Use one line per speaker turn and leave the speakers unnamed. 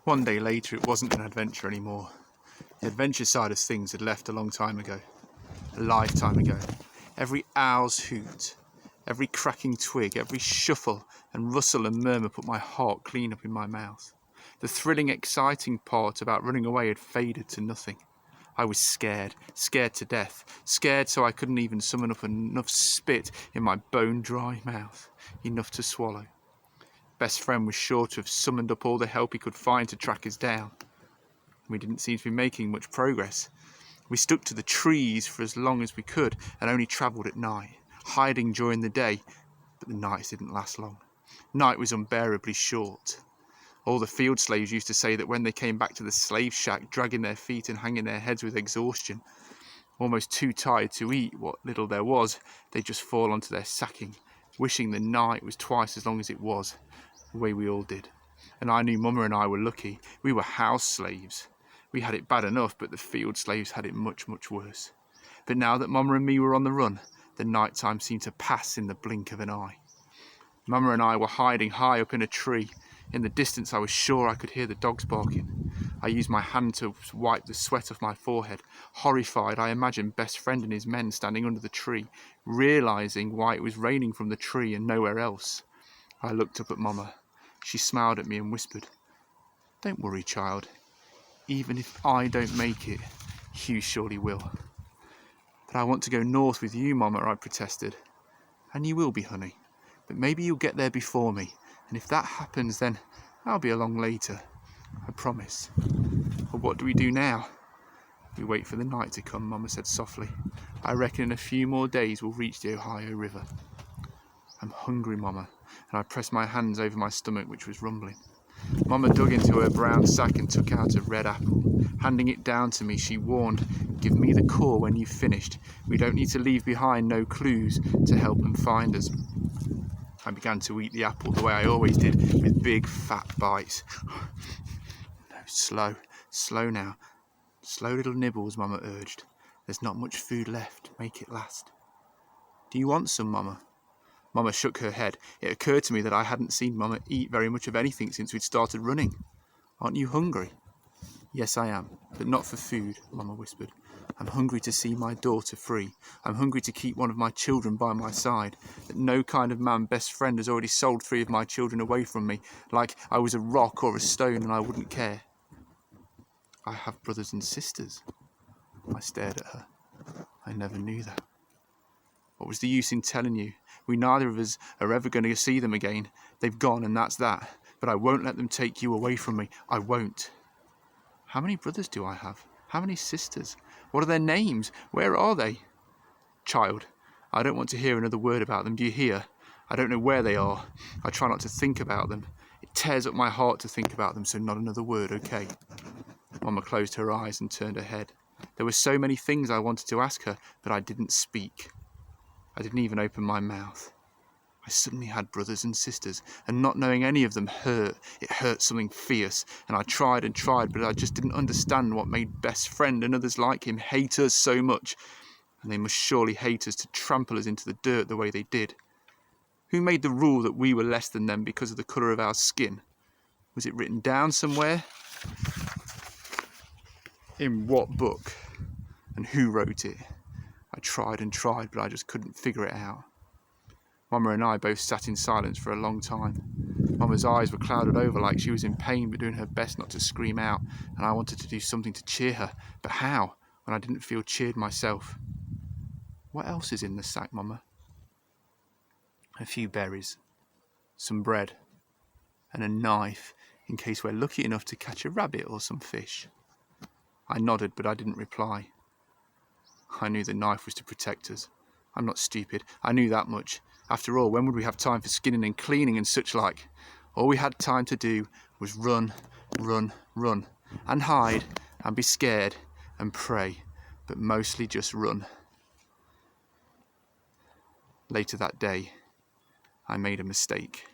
One day later, it wasn't an adventure anymore. The adventure side of things had left a long time ago. A lifetime ago. Every owl's hoot, every cracking twig, every shuffle and rustle and murmur put my heart clean up in my mouth. The thrilling, exciting part about running away had faded to nothing. I was scared, scared to death, scared so I couldn't even summon up enough spit in my bone-dry mouth, enough to swallow. Best friend was sure to have summoned up all the help he could find to track us down. We didn't seem to be making much progress. We stuck to the trees for as long as we could and only travelled at night, hiding during the day, but the nights didn't last long. Night was unbearably short. All the field slaves used to say that when they came back to the slave shack, dragging their feet and hanging their heads with exhaustion, almost too tired to eat what little there was, they'd just fall onto their sacking, wishing the night was twice as long as it was, the way we all did. And I knew Mama and I were lucky. We were house slaves. We had it bad enough, but the field slaves had it much, much worse. But now that Mama and me were on the run, the night time seemed to pass in the blink of an eye. Mama and I were hiding high up in a tree. In the distance, I was sure I could hear the dogs barking. I used my hand to wipe the sweat off my forehead. Horrified, I imagined Best Friend and his men standing under the tree, realising why it was raining from the tree and nowhere else. I looked up at Mama. She smiled at me and whispered, "Don't worry, child. Even if I don't make it, you surely will." "But I want to go north with you, Mama," I protested. "And you will be, honey. But maybe you'll get there before me. And if that happens, then I'll be along later. I promise." "But what do we do now?" "We wait for the night to come," Mama said softly. "I reckon in a few more days we'll reach the Ohio River." "I'm hungry, Mama," and I pressed my hands over my stomach, which was rumbling. Mama dug into her brown sack and took out a red apple. Handing it down to me, she warned, "Give me the core when you've finished. We don't need to leave behind no clues to help them find us." I began to eat the apple the way I always did, with big fat bites. "No, slow now. Slow little nibbles," Mama urged. "There's not much food left. Make it last." "Do you want some, Mama?" Mama shook her head. It occurred to me that I hadn't seen Mama eat very much of anything since we'd started running. "Aren't you hungry?" "Yes, I am, but not for food," Mama whispered. "I'm hungry to see my daughter free. I'm hungry to keep one of my children by my side. That no kind of man Best Friend has already sold 3 of my children away from me, like I was a rock or a stone and I wouldn't care." "I have brothers and sisters." I stared at her. I never knew that. "What was the use in telling you? We neither of us are ever going to see them again. They've gone and that's that. But I won't let them take you away from me. I won't." "How many brothers do I have? How many sisters? What are their names? Where are they?" "Child, I don't want to hear another word about them, do you hear? I don't know where they are. I try not to think about them. It tears up my heart to think about them, so not another word, okay?" Mama closed her eyes and turned her head. There were so many things I wanted to ask her, but I didn't speak. I didn't even open my mouth. I suddenly had brothers and sisters, and not knowing any of them hurt. It hurt something fierce, and I tried and tried, but I just didn't understand what made Best Friend and others like him hate us so much. And they must surely hate us to trample us into the dirt the way they did. Who made the rule that we were less than them because of the colour of our skin? Was it written down somewhere? In what book? And who wrote it? I tried and tried, but I just couldn't figure it out. Mama and I both sat in silence for a long time. Mama's eyes were clouded over like she was in pain but doing her best not to scream out, and I wanted to do something to cheer her. But how, when I didn't feel cheered myself? "What else is in the sack, Mama?" "A few berries, some bread, and a knife in case we're lucky enough to catch a rabbit or some fish." I nodded, but I didn't reply. I knew the knife was to protect us. I'm not stupid. I knew that much. After all, when would we have time for skinning and cleaning and such like? All we had time to do was run, run, run, and hide, and be scared, and pray, but mostly just run. Later that day, I made a mistake.